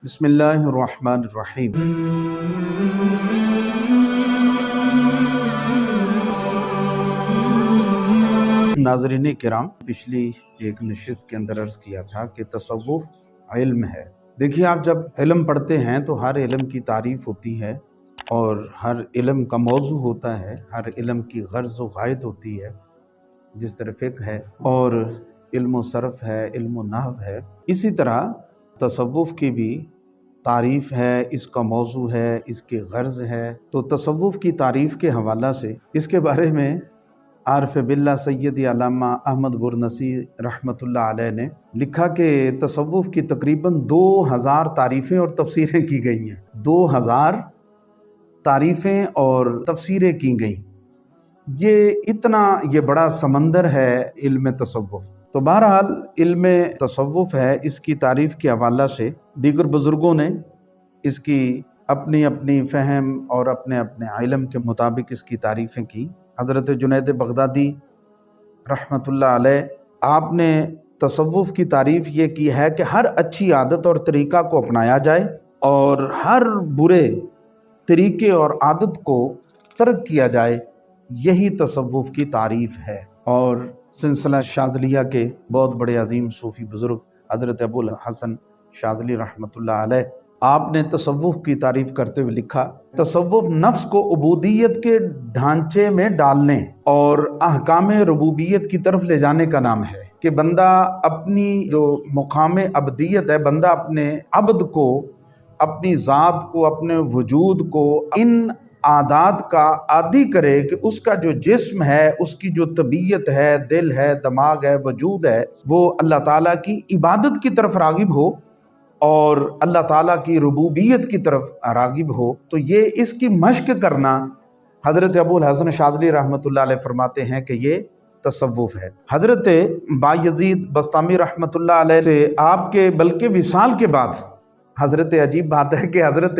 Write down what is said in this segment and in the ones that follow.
بسم اللہ الرحمن الرحیم۔ ناظرین کرام، پچھلی ایک نشست کے اندر عرض کیا تھا کہ تصوف علم ہے۔ دیکھیے، آپ جب علم پڑھتے ہیں تو ہر علم کی تعریف ہوتی ہے اور ہر علم کا موضوع ہوتا ہے، ہر علم کی غرض و غایت ہوتی ہے۔ جس طرح فقہ ہے اور علم و صرف ہے، علم و نحو ہے، اسی طرح تصوف کی بھی تعریف ہے، اس کا موضوع ہے، اس کی غرض ہے۔ تو تصوف کی تعریف کے حوالہ سے اس کے بارے میں عارف باللہ سید علامہ احمد برنسی رحمۃ اللہ علیہ نے لکھا کہ تصوف کی تقریباً 2000 تعریفیں اور تفسیریں کی گئی ہیں۔ 2000 تعریفیں اور تفسیریں کی گئیں۔ یہ بڑا سمندر ہے علم تصوف۔ تو بہرحال علم تصوف ہے، اس کی تعریف کے حوالہ سے دیگر بزرگوں نے اس کی اپنی اپنی فہم اور اپنے اپنے علم کے مطابق اس کی تعریفیں کی۔ حضرت جنید بغدادی رحمۃ اللہ علیہ، آپ نے تصوف کی تعریف یہ کی ہے کہ ہر اچھی عادت اور طریقہ کو اپنایا جائے اور ہر برے طریقے اور عادت کو ترک کیا جائے، یہی تصوف کی تعریف ہے۔ اور سلسلہ شاذلیہ کے بہت بڑے عظیم صوفی بزرگ حضرت ابو الحسن شاذلی رحمۃ اللہ علیہ، آپ نے تصوف کی تعریف کرتے ہوئے لکھا، تصوف نفس کو عبودیت کے ڈھانچے میں ڈالنے اور احکام ربوبیت کی طرف لے جانے کا نام ہے کہ بندہ اپنی جو مقام عبدیت ہے، بندہ اپنے عبد کو، اپنی ذات کو، اپنے وجود کو ان عادات کا عادی کرے کہ اس کا جو جسم ہے، اس کی جو طبیعت ہے، دل ہے، دماغ ہے، وجود ہے، وہ اللہ تعالیٰ کی عبادت کی طرف راغب ہو اور اللہ تعالیٰ کی ربوبیت کی طرف راغب ہو۔ تو یہ اس کی مشق کرنا، حضرت ابو الحسن شاذلی رحمۃ اللہ علیہ فرماتے ہیں کہ یہ تصوف ہے۔ حضرت بایزید بسطامی رحمۃ اللہ علیہ سے آپ کے بلکہ وصال کے بعد، حضرت عجیب بات ہے کہ حضرت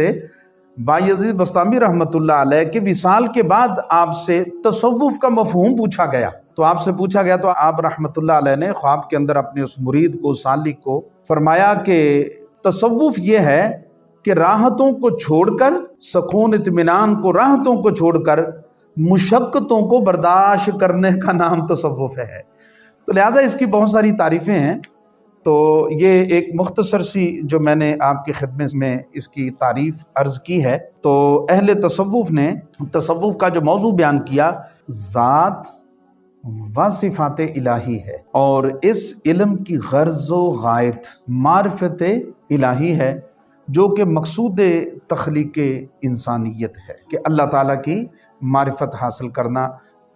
بایزید بسطامی رحمۃ اللہ علیہ کے وصال کے بعد آپ سے تصوف کا مفہوم پوچھا گیا۔ تو آپ سے پوچھا گیا تو آپ رحمۃ اللہ علیہ نے خواب کے اندر اپنے اس مرید کو، سالک کو فرمایا کہ تصوف یہ ہے کہ راحتوں کو چھوڑ کر، سکون اطمینان کو، راحتوں کو چھوڑ کر مشقتوں کو برداشت کرنے کا نام تصوف ہے۔ تو لہٰذا اس کی بہت ساری تعریفیں ہیں۔ تو یہ ایک مختصر سی جو میں نے آپ کی خدمت میں اس کی تعریف عرض کی ہے۔ تو اہل تصوف نے تصوف کا جو موضوع بیان کیا، ذات و صفات الہی ہے، اور اس علم کی غرض و غایت معرفت الہی ہے، جو کہ مقصود تخلیق انسانیت ہے کہ اللہ تعالیٰ کی معرفت حاصل کرنا۔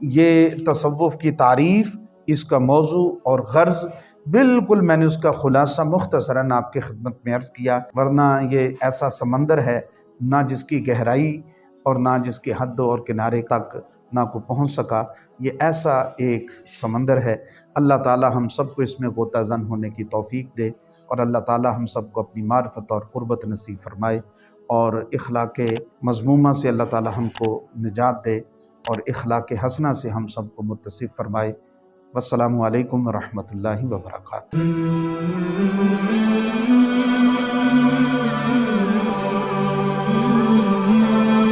یہ تصوف کی تعریف، اس کا موضوع اور غرض بالکل میں نے اس کا خلاصہ مختصراً آپ کی خدمت میں عرض کیا، ورنہ یہ ایسا سمندر ہے نہ جس کی گہرائی اور نہ جس کے حد اور کنارے تک نہ کو پہنچ سکا۔ یہ ایسا ایک سمندر ہے۔ اللہ تعالی ہم سب کو اس میں غوطہ زن ہونے کی توفیق دے، اور اللہ تعالی ہم سب کو اپنی معرفت اور قربت نصیب فرمائے، اور اخلاق مذمومہ سے اللہ تعالی ہم کو نجات دے، اور اخلاق حسنہ سے ہم سب کو متصف فرمائے۔ والسلام علیکم ورحمۃ اللہ وبرکاتہ۔